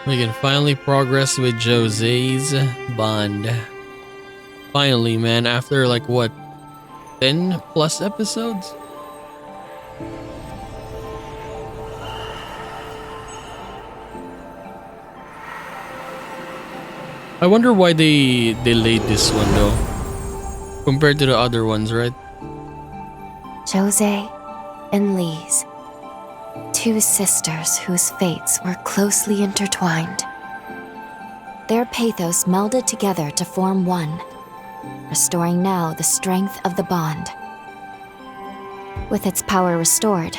We can finally progress with Josee's bond. Finally, man, after like what, 10 plus episodes? I wonder why they delayed this one though, compared to the other ones, right? Josee and Lise, two sisters whose fates were closely intertwined. Their pathos melded together to form one, restoring now the strength of the bond. With its power restored,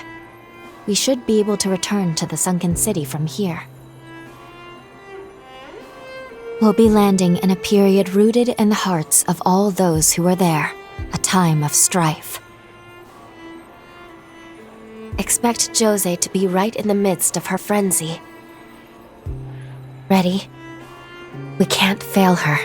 we should be able to return to the sunken city from here. We'll be landing in a period rooted in the hearts of all those who were there, a time of strife. Expect Josee to be right in the midst of her frenzy. Ready? We can't fail her.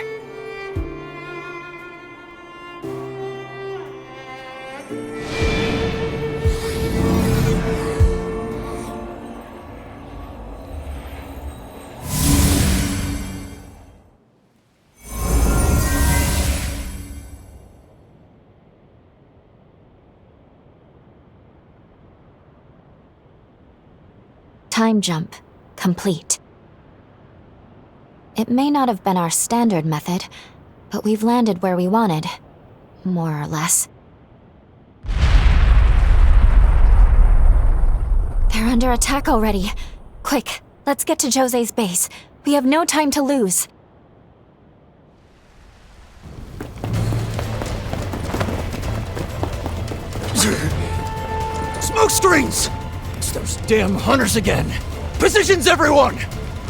Time jump complete. It may not have been our standard method, but we've landed where we wanted, more or less. They're under attack already. Quick, let's get to Josee's base. We have no time to lose. Smoke screens! It's those damn hunters again! Positions, everyone!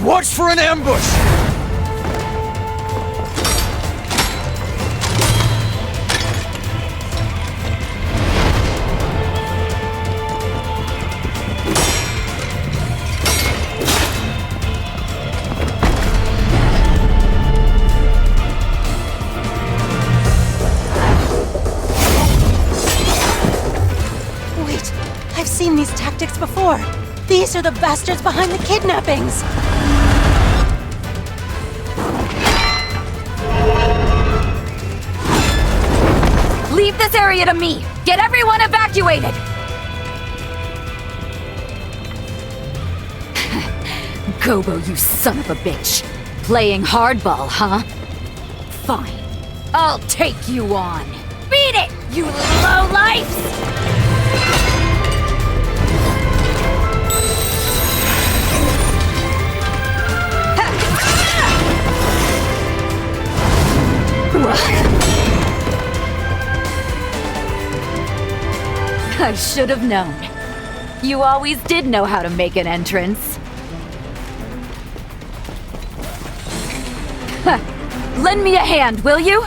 Watch for an ambush! Wait, I've seen these tactics before. These are the bastards behind the kidnappings! Leave this area to me! Get everyone evacuated! Gobo, you son of a bitch. Playing hardball, huh? Fine. I'll take you on. Beat it, you lowlifes! I should have known. You always did know how to make an entrance. Lend me a hand, will you?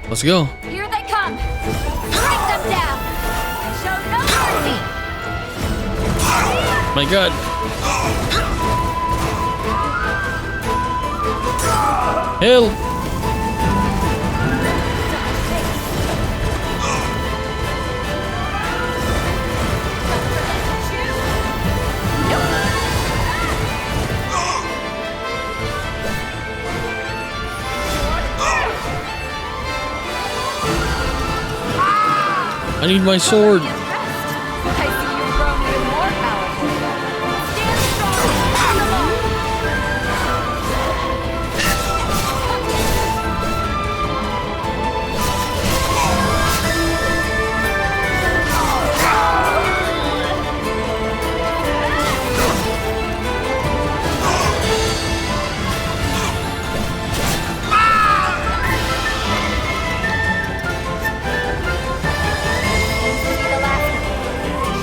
Let's go. Here they come! Take them down! Show no mercy! My god. Help! I need my sword. I see you've grown even more powerful. Stand strong and alone.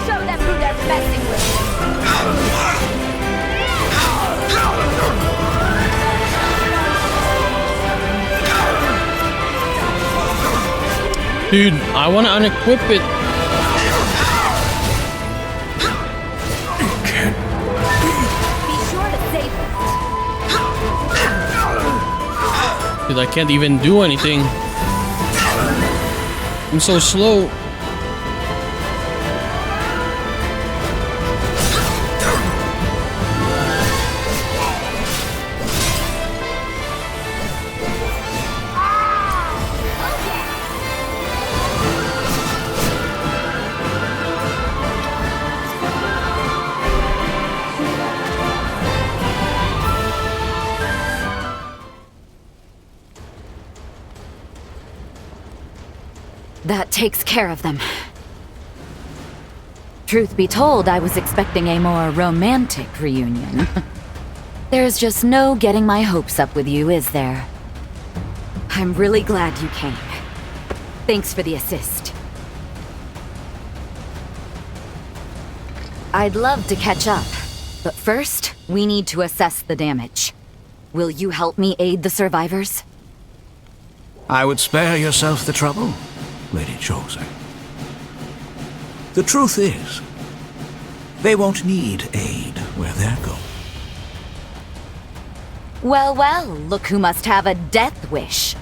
Show them who they're messing with. Dude, I want to unequip it. Be sure to save it. Dude, I can't even do anything. I'm so slow. That takes care of them. Truth be told, I was expecting a more romantic reunion. There's just no getting my hopes up with you, is there? I'm really glad you came. Thanks for the assist. I'd love to catch up, but first, we need to assess the damage. Will you help me aid the survivors? I would spare yourself the trouble, Lady Josee. The truth is, they won't need aid where they're going. Well, well, look who must have a death wish.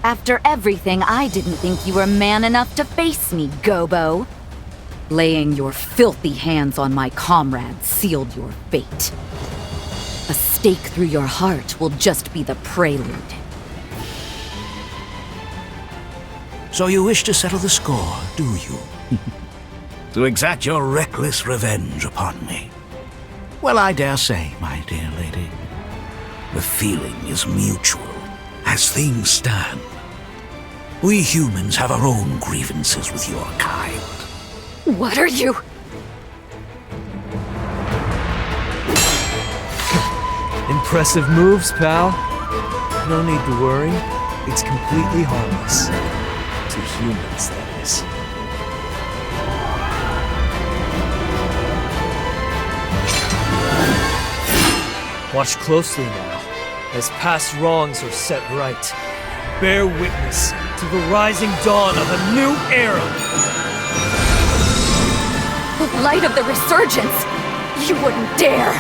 After everything, I didn't think you were man enough to face me, Gobo. Laying your filthy hands on my comrades sealed your fate. A stake through your heart will just be the prelude. So you wish to settle the score, do you? To exact your reckless revenge upon me? Well, I dare say, my dear lady, the feeling is mutual. As things stand, we humans have our own grievances with your kind. What are you? Impressive moves, pal. No need to worry. It's completely harmless. To humans, that is. Watch closely now, as past wrongs are set right. Bear witness to the rising dawn of a new era! The light of the resurgence! You wouldn't dare!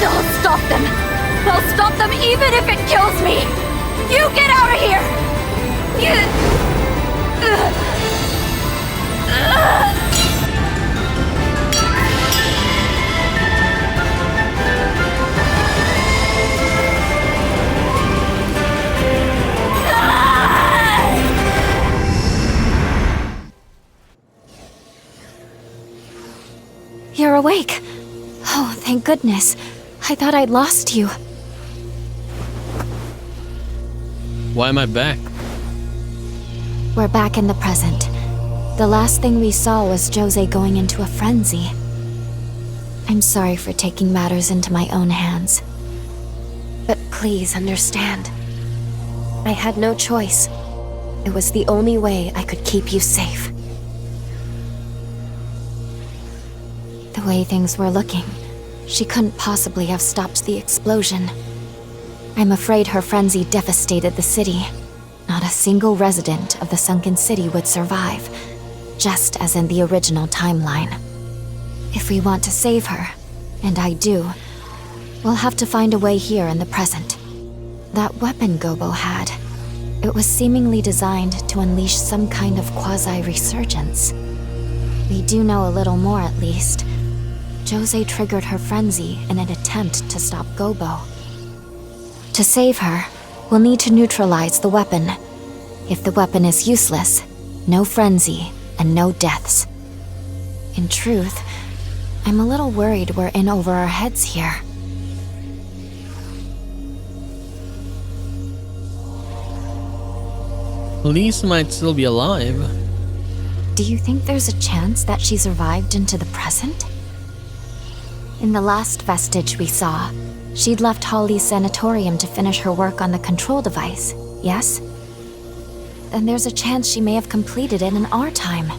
I'll stop them! I'll stop them even if it kills me! You get out of here! You're awake. Oh, thank goodness. I thought I'd lost you. Why am I back? We're back in the present. The last thing we saw was Josee going into a frenzy. I'm sorry for taking matters into my own hands. But please understand. I had no choice. It was the only way I could keep you safe. The way things were looking, she couldn't possibly have stopped the explosion. I'm afraid her frenzy devastated the city. Not a single resident of the sunken city would survive, just as in the original timeline. If we want to save her, and I do, we'll have to find a way here in the present. That weapon Gobo had, it was seemingly designed to unleash some kind of quasi-resurgence. We do know a little more at least. Josee triggered her frenzy in an attempt to stop Gobo. To save her, we'll need to neutralize the weapon. If the weapon is useless, no frenzy and no deaths. In truth, I'm a little worried we're in over our heads here. Elise might still be alive. Do you think there's a chance that she survived into the present? In the last vestige we saw, she'd left Holly's sanatorium to finish her work on the control device, yes? Then there's a chance she may have completed it in our time.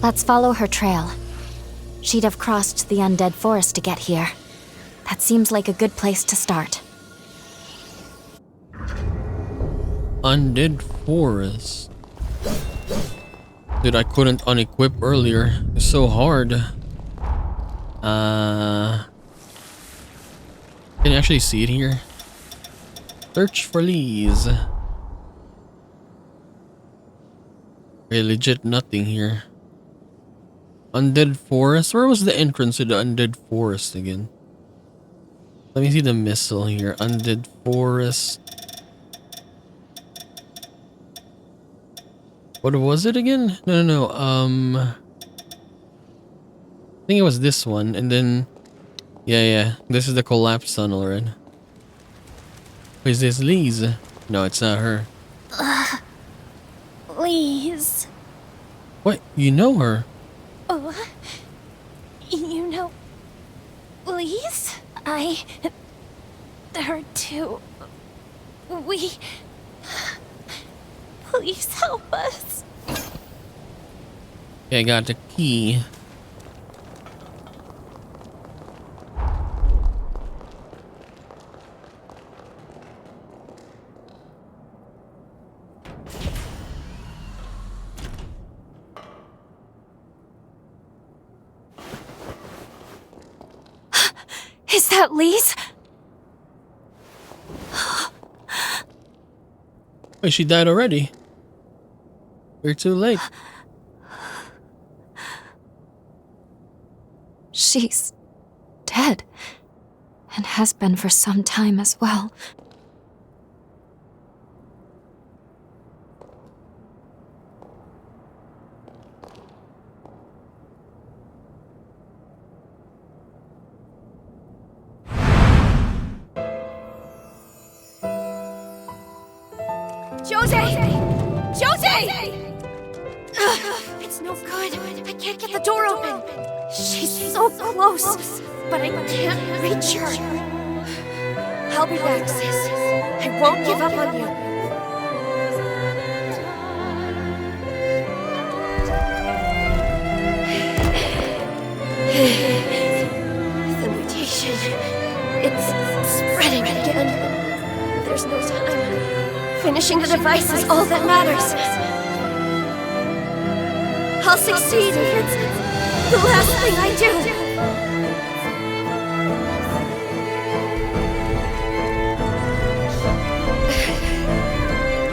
Let's follow her trail. She'd have crossed the undead forest to get here. That seems like a good place to start. Undead forest. Dude, I couldn't unequip earlier. It's so hard. Can you actually see it here? Search for Lees. Okay, legit nothing here. Undead forest? Where was the entrance to the undead forest again? Let me see the missile here. Undead forest. What was it again? No. I think it was this one, and then yeah. This is the collapsed tunnel, right? Is this Lise? No, it's not her. Please. What? You know her? Oh, you know, Lise? Her too. Please help us. Yeah, I got the key. Is that Lise? Wait, she died already. We're too late. She's dead. And has been for some time as well. Josee! Josee! It's no good. I can't get the door open. She's so close, but I can't reach her. I'll be back, sis. I won't give up on you. The mutation. It's spreading again. There's no time. Finishing the device is all that matters. I'll succeed if it's the last thing I do.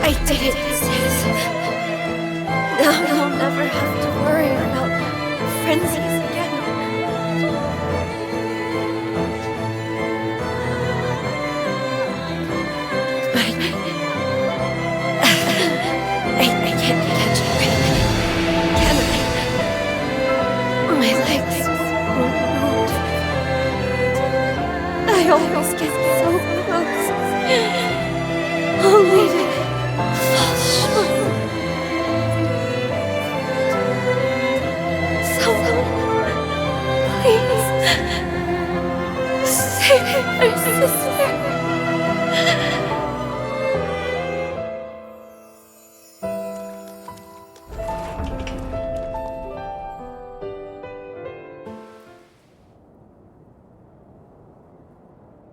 I did it, sis. Now I'll never have to worry about frenzies again. I can't catch it right now, can I? My legs won't move. I always get so close, only to fall short. Someone, please, save my sister.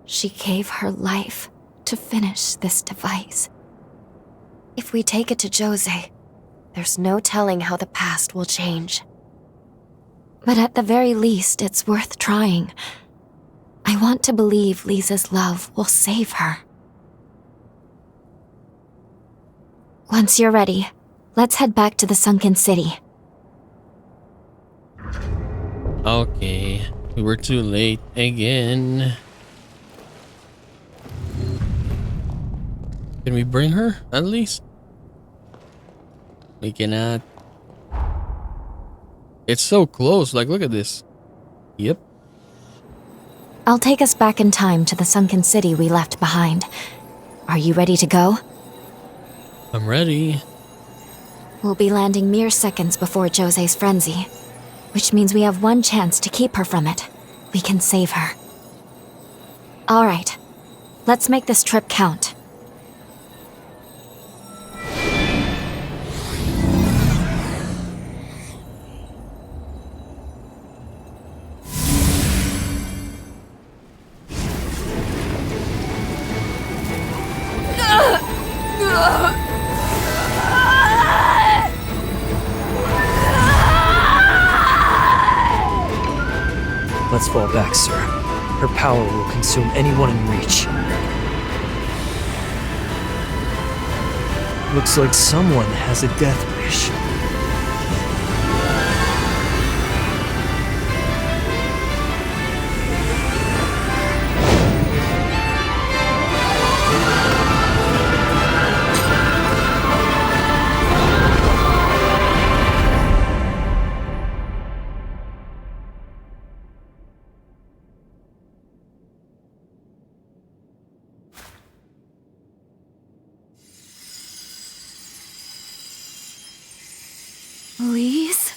She gave her life to finish this device. If we take it to Josee, there's no telling how the past will change. But at the very least, it's worth trying. I want to believe Lisa's love will save her. Once you're ready, let's head back to the sunken city. Okay, we were too late again. Can we bring her, at least? We cannot. It's so close, like, look at this. Yep. I'll take us back in time to the sunken city we left behind. Are you ready to go? I'm ready. We'll be landing mere seconds before Josee's frenzy, which means we have one chance to keep her from it. We can save her. All right, let's make this trip count. Let's fall back, sir. Her power will consume anyone in reach. Looks like someone has a death wish. Please?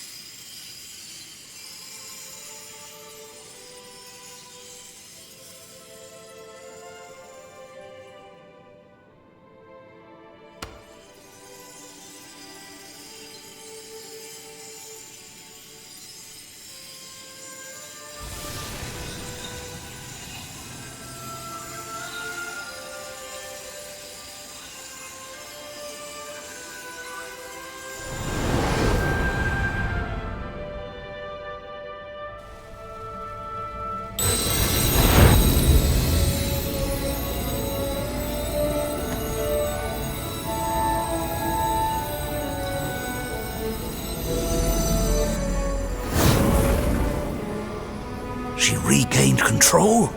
She regained control?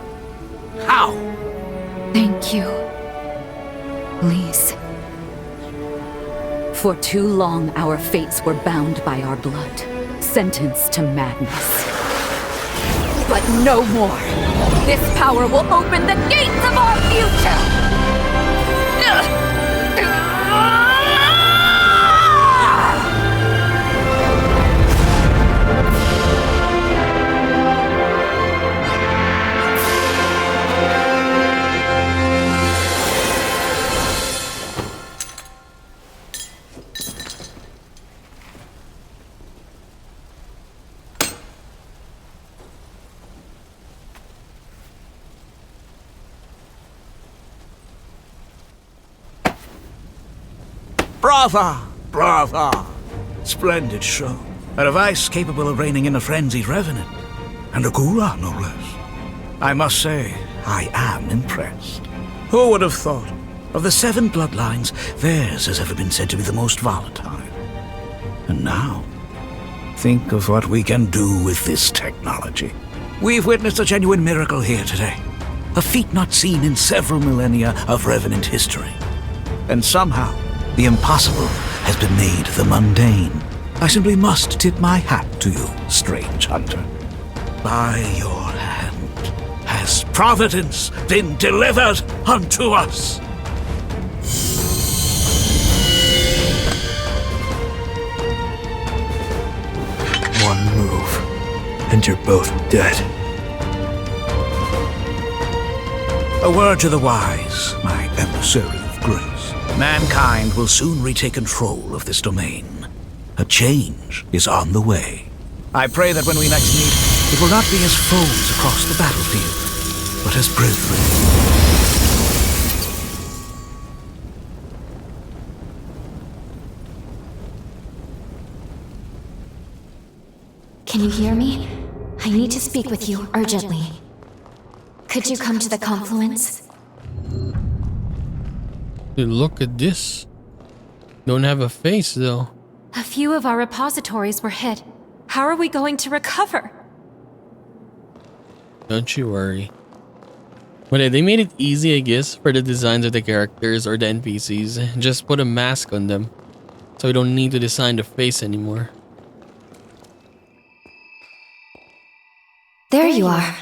How? Thank you, Lise. For too long, our fates were bound by our blood, sentenced to madness. But no more! This power will open the gates of our future! Brava! Brava! Splendid show. A device capable of reining in a frenzied revenant. And a Gura, no less. I must say, I am impressed. Who would have thought? Of the 7 bloodlines, theirs has ever been said to be the most volatile. And now, think of what we can do with this technology. We've witnessed a genuine miracle here today. A feat not seen in several millennia of Revenant history. And somehow, the impossible has been made the mundane. I simply must tip my hat to you, strange hunter. By your hand has providence been delivered unto us. One move, and you're both dead. A word to the wise, my emissary of grace. Mankind will soon retake control of this domain. A change is on the way. I pray that when we next meet, it will not be as foes across the battlefield, but as brethren. Can you hear me? I need to speak with you urgently. Could you come to the confluence? Dude, look at this. Don't have a face though. A few of our repositories were hit. How are we going to recover? Don't you worry. But they made it easy, I guess, for the designs of the characters or the NPCs. Just put a mask on them. So we don't need to design the face anymore. There you are.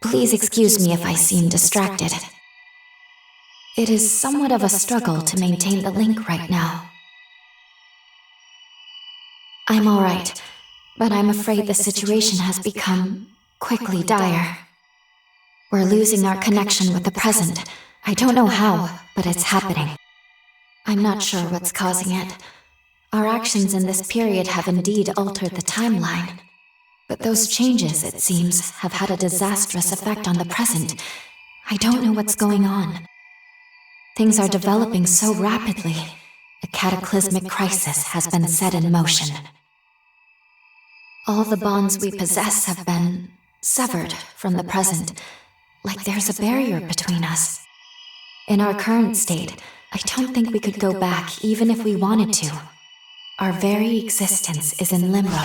Please excuse me if I seem distracted. It is somewhat of a struggle to maintain the link right now. I'm alright, but I'm afraid the situation has become quickly dire. We're losing our connection with the present. I don't know how, but it's happening. I'm not sure what's causing it. Our actions in this period have indeed altered the timeline. But those changes, it seems, have had a disastrous effect on the present. I don't know what's going on. Things are developing so rapidly. A cataclysmic crisis has been set in motion. All the bonds we possess have been severed from the present, like there's a barrier between us. In our current state, I don't think we could go back even if we wanted to. Our very existence is in limbo.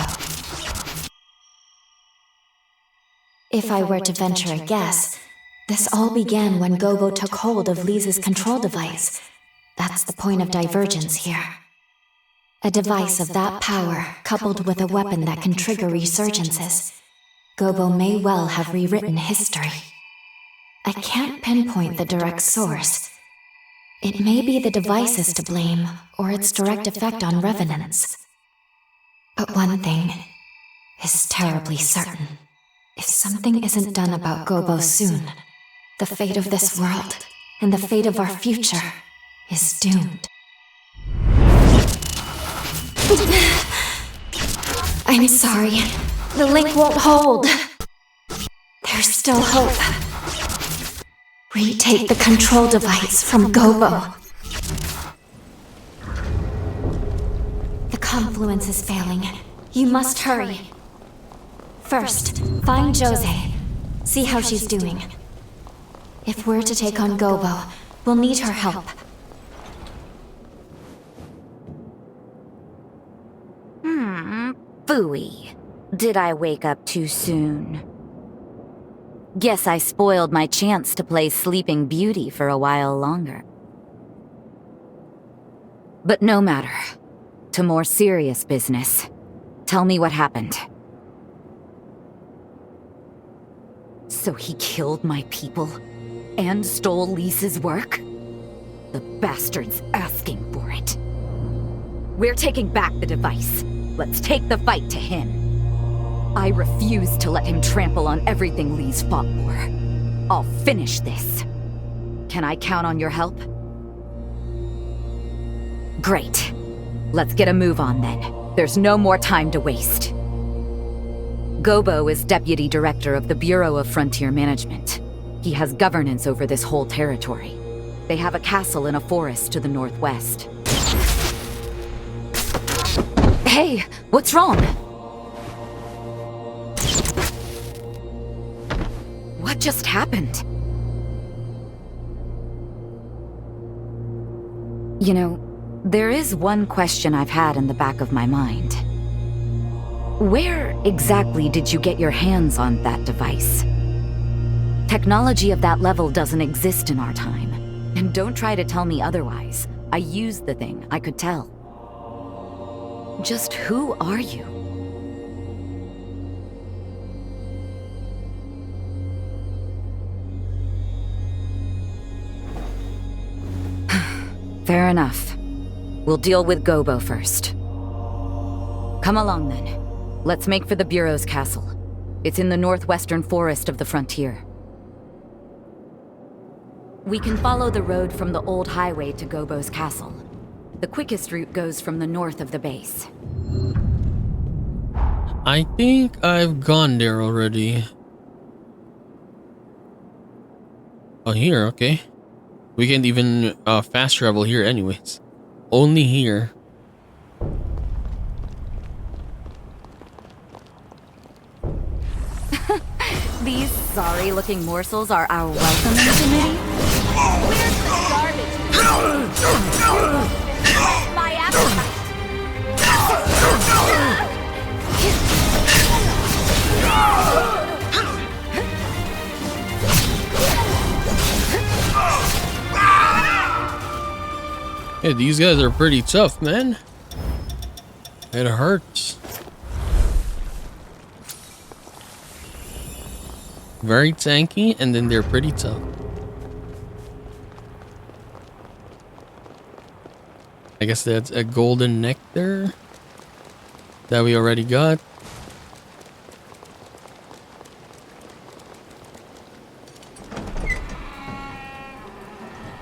If I were to venture a guess, this all began when Gobo took hold of Lisa's control device. That's the point of divergence here. A device of that power, coupled with a weapon that can trigger resurgences. Gobo may well have rewritten history. I can't pinpoint the direct source. It may be the devices to blame, or its direct effect on revenants. But one thing is terribly certain. If something isn't done about Gobo soon, the fate of this world and the fate of our future is doomed. I'm sorry. The link won't hold. There's still hope. Retake the control device from Gobo. The confluence is failing. You must hurry. First, find JOSEE. See how she's doing. If we're to take on Gobo, we'll need her help. Phooey. Did I wake up too soon? Guess I spoiled my chance to play Sleeping Beauty for a while longer. But no matter. To more serious business. Tell me what happened. So he killed my people and stole Lisa's work? The bastard's asking for it. We're taking back the device. Let's take the fight to him. I refuse to let him trample on everything Lee's fought for. I'll finish this. Can I count on your help? Great. Let's get a move on then. There's no more time to waste. Gobo is Deputy Director of the Bureau of Frontier Management. He has governance over this whole territory. They have a castle in a forest to the northwest. Hey, what's wrong? What just happened? You know, there is one question I've had in the back of my mind. Where exactly did you get your hands on that device? Technology of that level doesn't exist in our time. And don't try to tell me otherwise. I used the thing, I could tell. Just who are you? Fair enough. We'll deal with Gobo first. Come along then. Let's make for the Bureau's castle. It's in the northwestern forest of the frontier. We can follow the road from the old highway to Gobo's castle. The quickest route goes from the north of the base. I think I've gone there already. Oh, here, okay. We can't even fast travel here anyways. Only here. These sorry-looking morsels are our welcoming committee? Where's the garbage? My appetite! Hey, these guys are pretty tough, man. It hurts. Very tanky, and then they're pretty tough. I guess that's a golden nectar that we already got.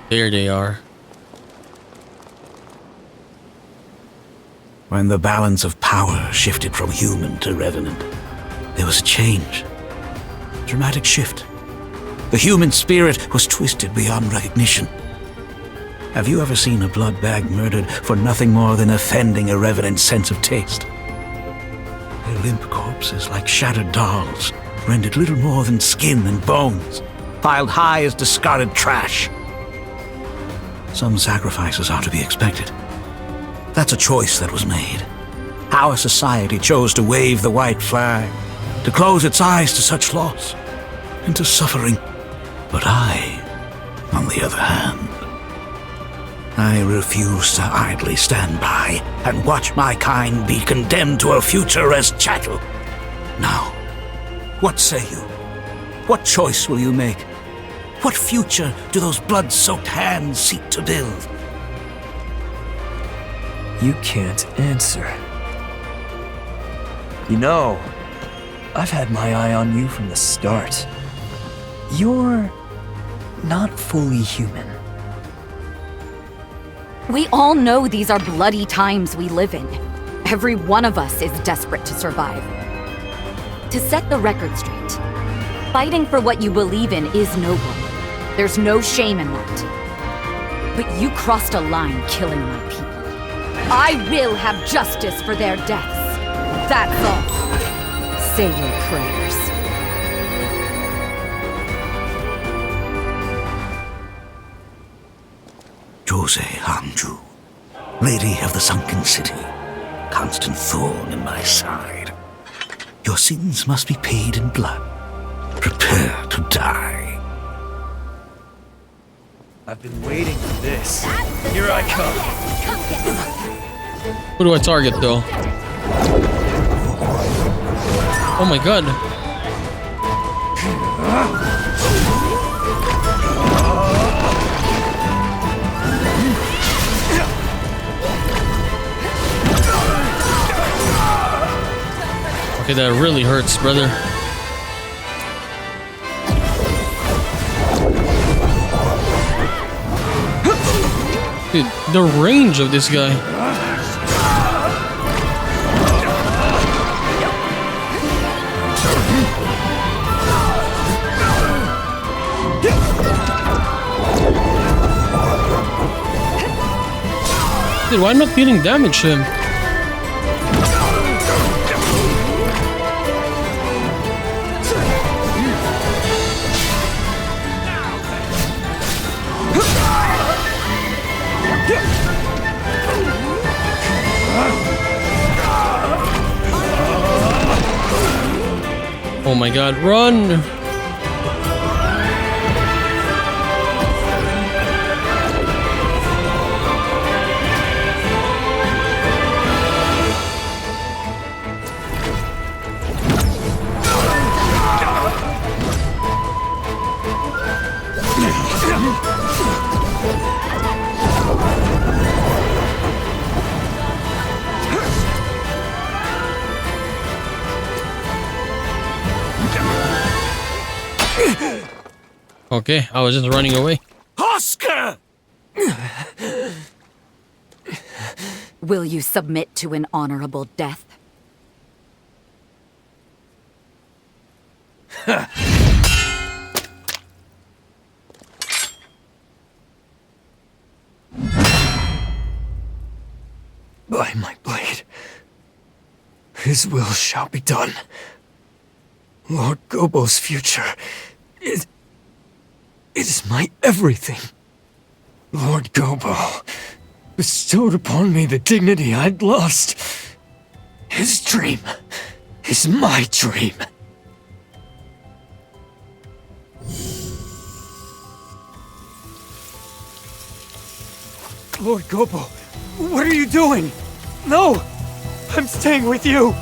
There they are. When the balance of power shifted from human to revenant, there was a change. Dramatic shift. The human spirit was twisted beyond recognition. Have you ever seen a blood bag murdered for nothing more than offending a revenant's sense of taste? Their limp corpses, like shattered dolls, rendered little more than skin and bones, piled high as discarded trash. Some sacrifices are to be expected. That's a choice that was made. Our society chose to wave the white flag, to close its eyes to such loss and to suffering. But I, on the other hand, I refuse to idly stand by and watch my kind be condemned to a future as chattel. Now, what say you? What choice will you make? What future do those blood-soaked hands seek to build? You can't answer. You know, I've had my eye on you from the start. You're not fully human. We all know these are bloody times we live in. Every one of us is desperate to survive. To set the record straight, fighting for what you believe in is noble. There's no shame in that. But you crossed a line killing my people. I will have justice for their deaths. That's all. Say your prayers. JOSEE Hanju, Lady of the Sunken City, constant thorn in my side. Your sins must be paid in blood. Prepare to die. I've been waiting for this. Here I come. Who do I target though? Oh my god. Okay, that really hurts, brother. Dude, the range of this guy. Dude, why am I not dealing damage to him? Oh my god, run! Okay, I was just running away. Oscar! Will you submit to an honorable death? By my blade, his will shall be done. Lord Gobo's future is my everything. Lord Gobo bestowed upon me the dignity I'd lost. His dream is my dream. Lord Gobo, what are you doing? No! I'm staying with you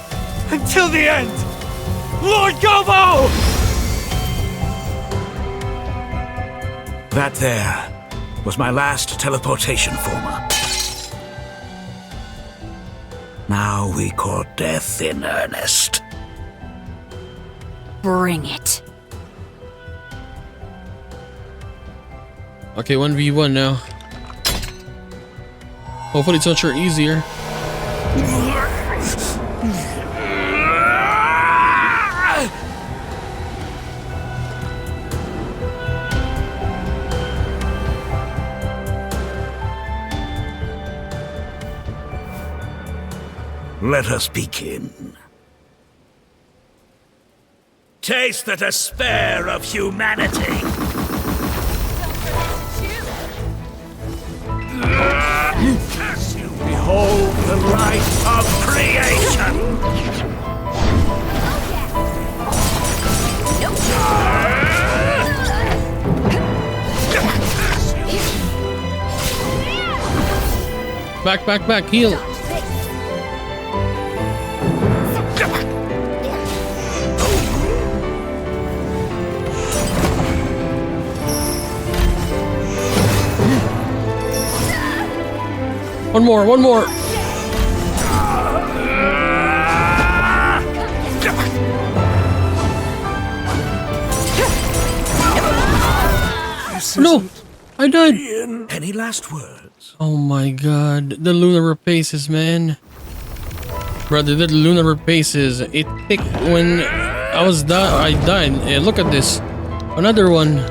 until the end! Lord Gobo! That there was my last teleportation former. Now we court death in earnest. Bring it. Okay, 1v1 now. Hopefully it's much easier. Let us begin. Taste the despair of humanity. As you behold the light of creation. Back, heal. One more. This No! isn't I died! any last words? Oh my god. The lunar rapaces, man. Brother, the lunar rapaces. It ticked when I died. Yeah, look at this. Another one.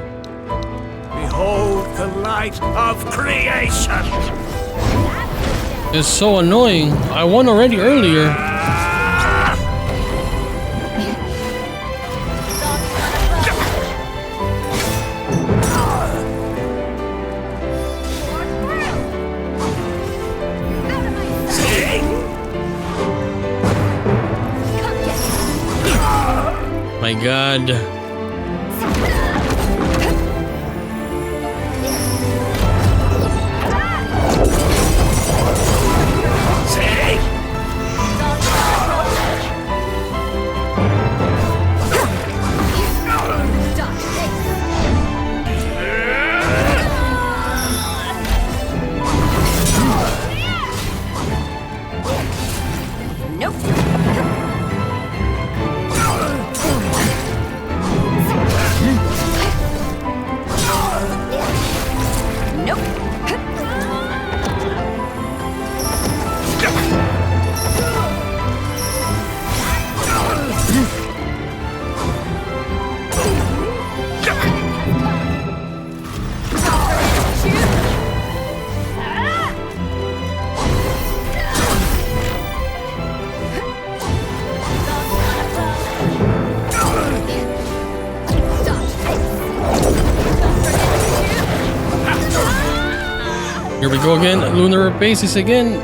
Behold the light of creation! It's so annoying. I won already earlier. My god. Here we go again. Lunar basis again.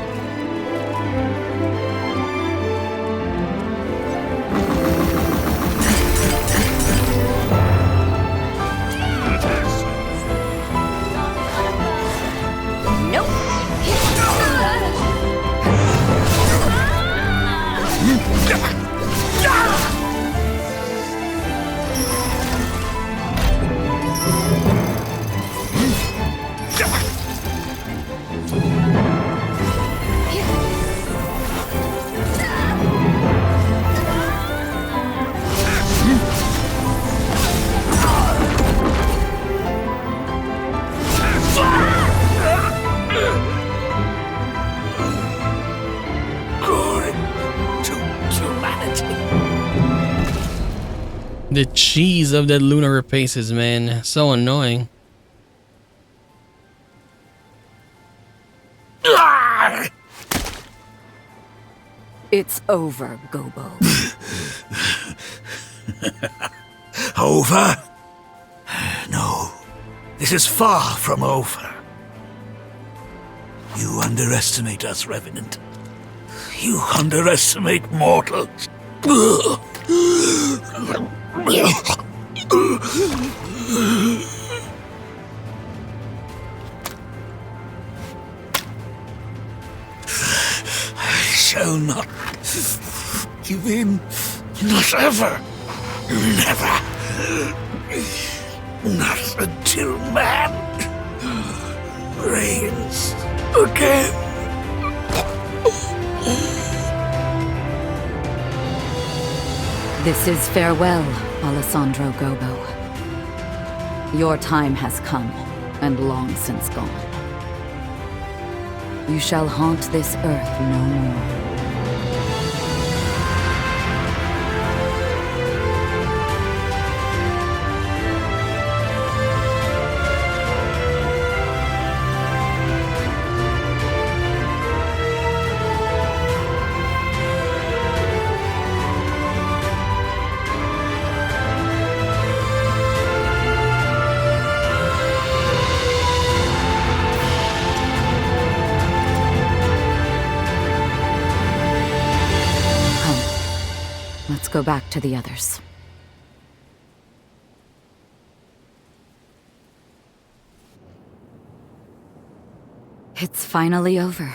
The cheese of that lunar rapaces, man. So annoying. It's over, Gobo. Over? No, this is far from over. You underestimate us, Revenant. You underestimate mortals. I shall not give in. Not ever. Never. Not until man reigns again. This is farewell, Alessandro Gobo. Your time has come, and long since gone. You shall haunt this earth no more. Let's go back to the others. It's finally over.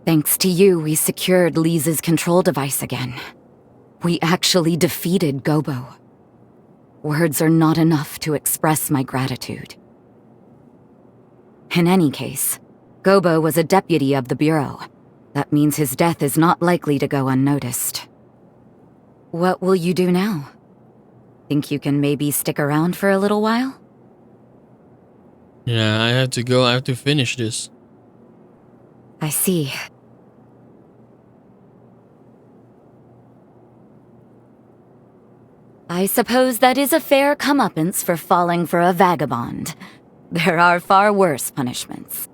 Thanks to you, we secured Lisa's control device again. We actually defeated Gobo. Words are not enough to express my gratitude. In any case, Gobo was a deputy of the Bureau. That means his death is not likely to go unnoticed. What will you do now? Think you can maybe stick around for a little while? Yeah, I have to go. I have to finish this. I see. I suppose that is a fair comeuppance for falling for a vagabond. There are far worse punishments.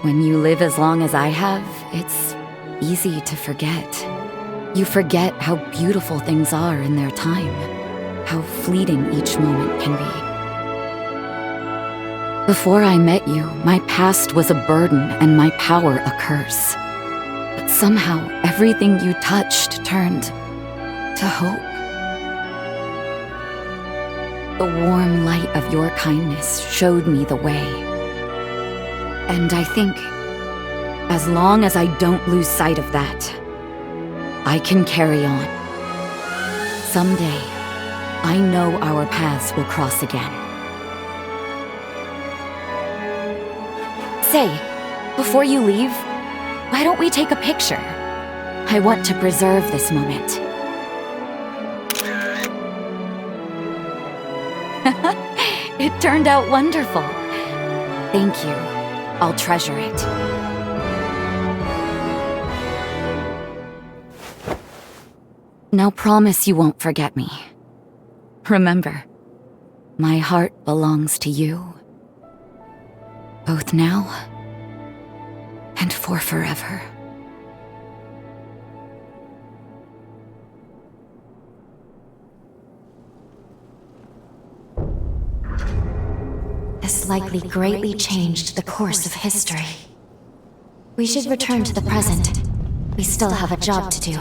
When you live as long as I have, it's easy to forget. You forget how beautiful things are in their time, how fleeting each moment can be. Before I met you, my past was a burden and my power a curse. But somehow, everything you touched turned to hope. The warm light of your kindness showed me the way. And I think, as long as I don't lose sight of that, I can carry on. Someday, I know our paths will cross again. Say, before you leave, why don't we take a picture? I want to preserve this moment. It turned out wonderful. Thank you. I'll treasure it. Now promise you won't forget me. Remember, my heart belongs to you. Both now and for forever. This likely greatly changed the course of history. We should return to the present. We still have a job to do.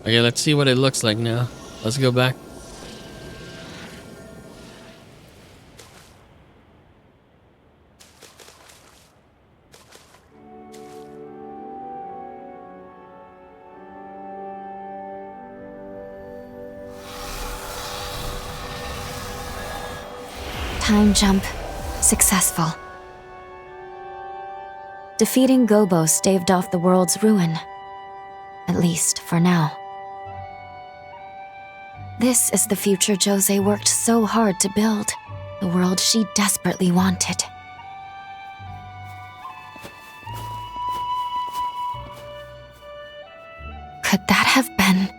Okay, let's see what it looks like now. Let's go back. Time jump. Successful. Defeating Gobo staved off the world's ruin. At least for now. This is the future JOSEE worked so hard to build. The world she desperately wanted. Could that have been...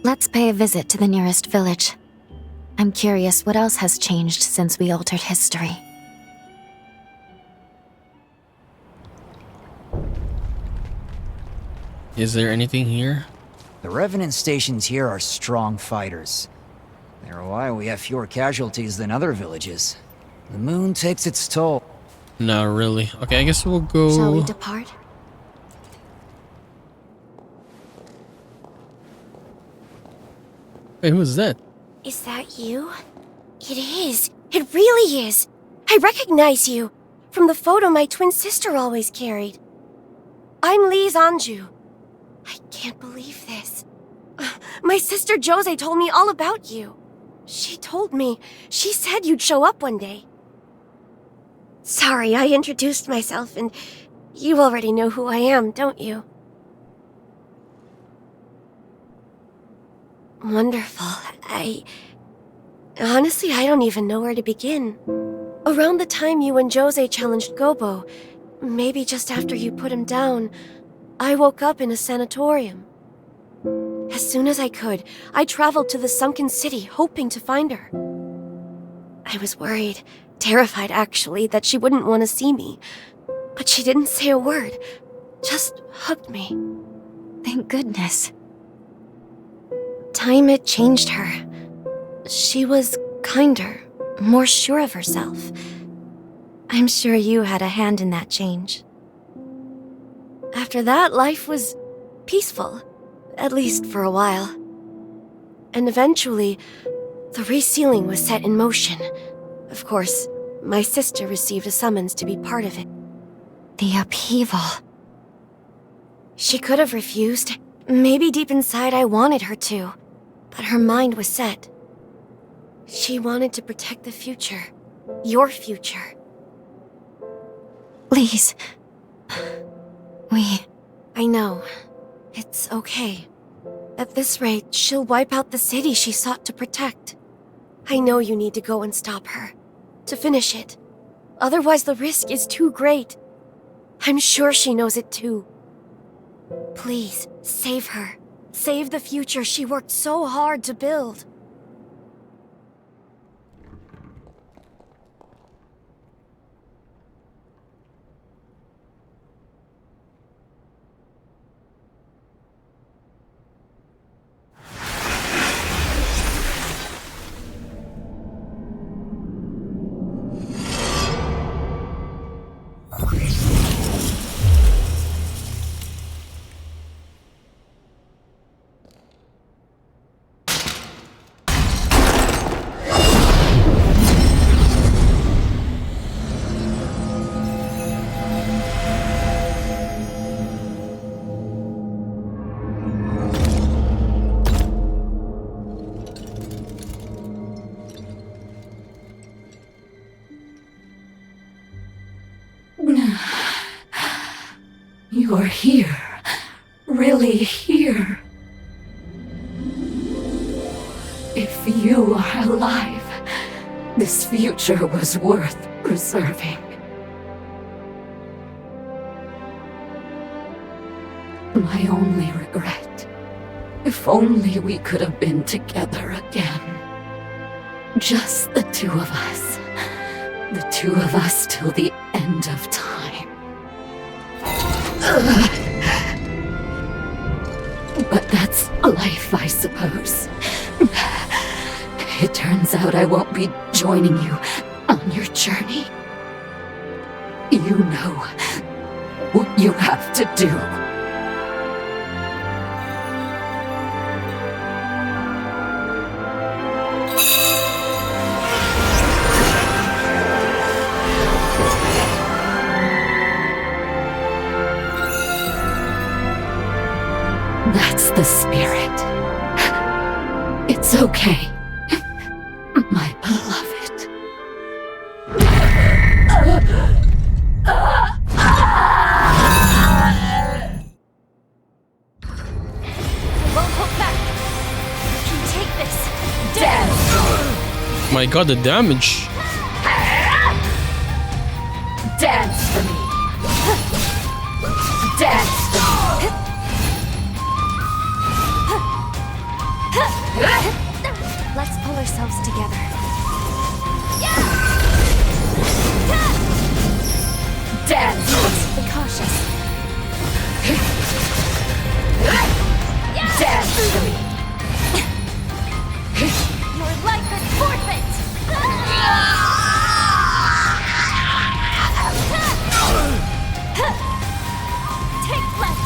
Let's pay a visit to the nearest village. I'm curious what else has changed since we altered history. Is there anything here? The Revenant stations here are strong fighters. They're why we have fewer casualties than other villages. The moon takes its toll. Not really. Okay, I guess we'll go... Shall we depart? Hey, who's that? Is that you? It is. It really is. I recognize you. From the photo my twin sister always carried. I'm Lise Anju. I can't believe this. My sister JOSEE told me all about you. She told me. She said you'd show up one day. Sorry, I introduced myself and you already know who I am, don't you? Wonderful. Honestly, I don't even know where to begin. Around the time you and JOSEE challenged Gobo, maybe just after you put him down, I woke up in a sanatorium. As soon as I could, I traveled to the sunken city, hoping to find her. I was worried, terrified actually, that she wouldn't want to see me. But she didn't say a word, just hugged me. Thank goodness. Time had changed her. She was kinder, more sure of herself. I'm sure you had a hand in that change. After that, life was peaceful, at least for a while. And eventually, the resealing was set in motion. Of course, my sister received a summons to be part of it. The upheaval. She could have refused. Maybe deep inside I wanted her to. But her mind was set. She wanted to protect the future. Your future. Please. I know. It's okay. At this rate, she'll wipe out the city she sought to protect. I know you need to go and stop her. To finish it. Otherwise, the risk is too great. I'm sure she knows it too. Please, save her. Save the future she worked so hard to build. You are here. Really here. If you are alive, this future was worth preserving. My only regret, if only we could have been together again. Just the two of us. The two of us till the end of time. But that's life, I suppose. It turns out I won't be joining you on your journey. You know what you have to do. That's the spirit. It's okay, my beloved. Won't hold back. You can take this. Dance! My god, the damage. Dance for me. Dance for me. Let's pull ourselves together. Dance! Be cautious. Dance for me! Your life is forfeit! Take left!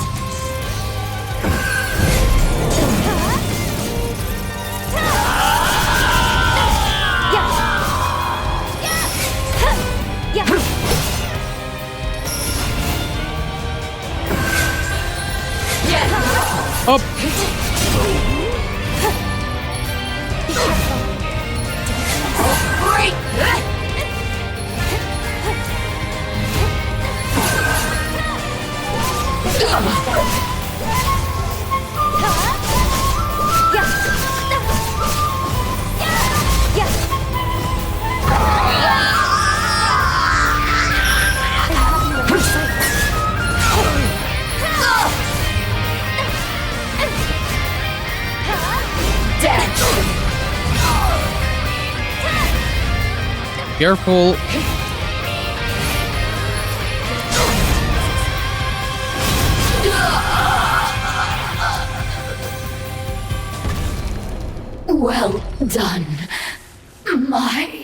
Up. Careful. Well done, my...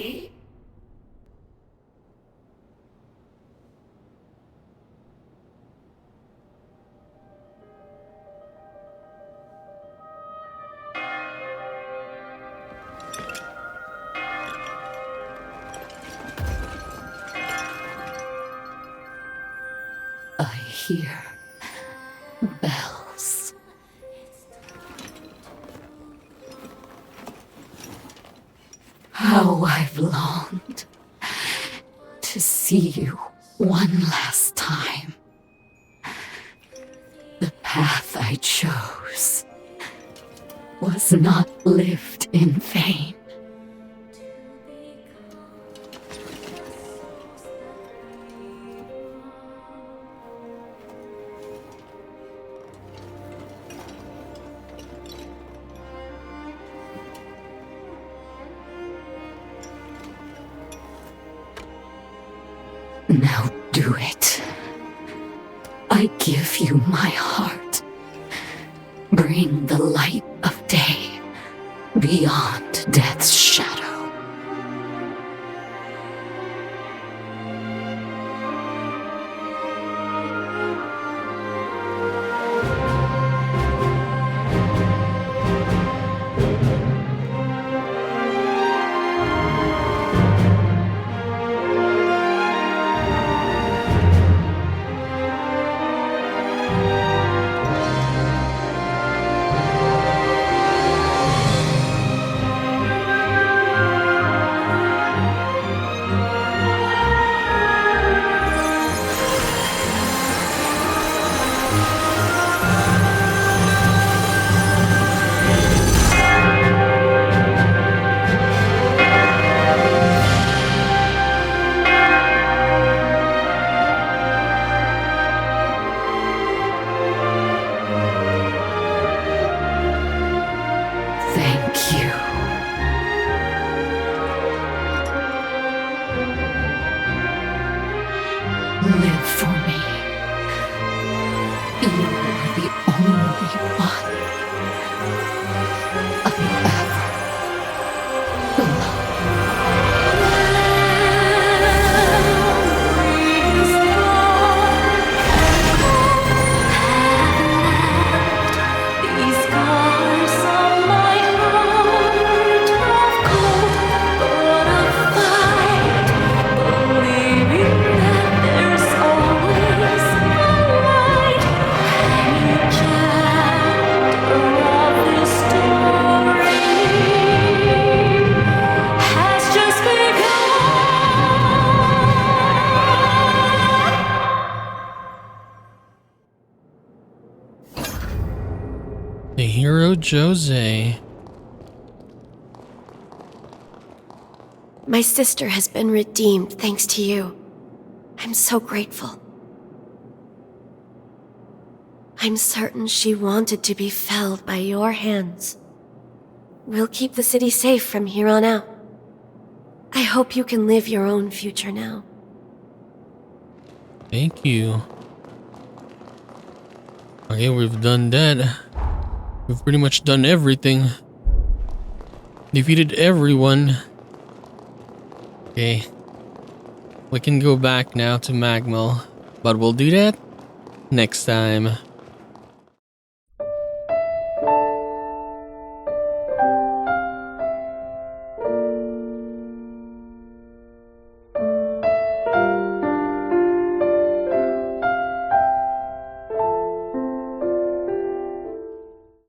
I hear bells. How I've longed to see you One last time. The path I chose was not lived in vain. Now do it. I give you my heart. Bring the light of day beyond death's shadow. Thank you. Live for me. You are the only one I ever These scars on my heart of cold, but of fight, believing that there's always a light. Any chapter of this story has just begun. The hero Josee. My sister has been redeemed thanks to you. I'm so grateful. I'm certain she wanted to be felled by your hands. We'll keep the city safe from here on out. I hope you can live your own future now. Thank you. Okay, we've done that. We've pretty much done everything. Defeated everyone. Okay. We can go back now to Magmal, but we'll do that next time.